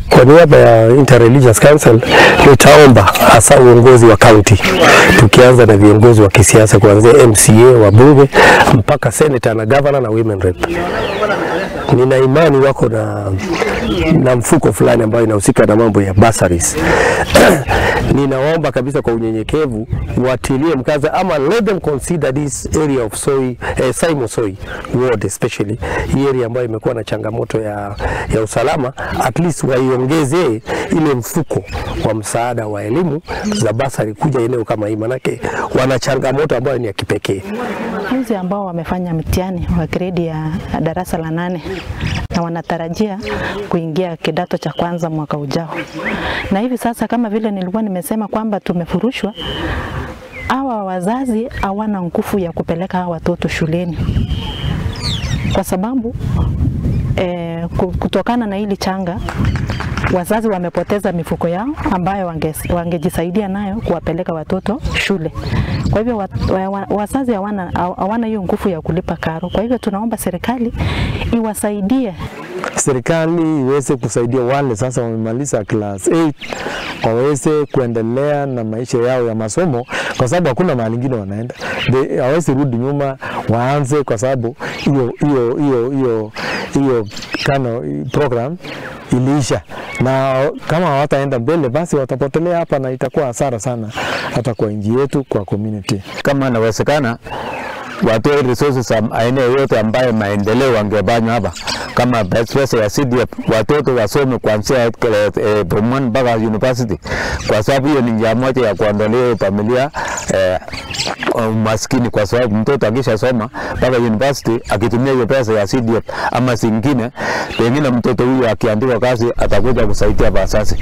Kwa niaba ya Interreligious Council nitaomba hasa uongozi wa county, tukianza na viongozi wa kisiasa kuanzia MCA, wabunge mpaka senator na governor na women rep. Nina imani wako na mfuko fulani ambayo inahusika na mambo ya bursaries. Ninaomba kabisa kwa unyenyekevu watilie mkaza ama let them consider this area of Simo Soi ward especially, hii area ambayo imekuwa na changamoto ya usalama, at least waiongezee ile mfuko wa msaada wa elimu za bursary kuja eneo kama hii, manake wana changamoto ambayo ni ya kipekee. Wanafunzi ambao wamefanya mtihani wa grade ya darasa la 8 na wanatarajia kuingia kidato cha kwanza mwaka ujao. Na hivi sasa kama vile nilikuwa nimesema kwamba tumefurushwa, hawa wazazi hawana nguvu ya kupeleka hawa watoto shuleni. Kwa sababu kutokana na hili changa, wazazi wamepoteza mifuko yao ambayo wangejisaidia nayo kuwapeleka watoto shule. Kwa hivyo wazazi hawana hiyo nguvu ya kulipa karo. Kwa hivyo tunaomba serikali iwasaidie. Serikali iweze kusaidia wale sasa wamemaliza class 8 waweze kuendelea na maisha yao ya masomo, kwa sababu hakuna mahali nyingine wanaenda. Hawezi rudi nyuma waanze, kwa sababu hiyo program iliisha, na kama hawataenda mbele basi watapotelea hapa na itakuwa hasara sana hata kwa nchi yetu, kwa community. Kama inawezekana watoe resources aina yote ambayo maendeleo wangebanywa hapa, kama pesa ya CDF watoto wasome kuanzia Form 1 mpaka university, kwa sababu hiyo ni njia moja ya kuondolea familia umaskini, kwa sababu mtoto akishasoma mpaka university akitumia hiyo pesa ya CDF ama zingine, pengine mtoto huyo akiandikwa kazi atakuja kusaidia wazazi.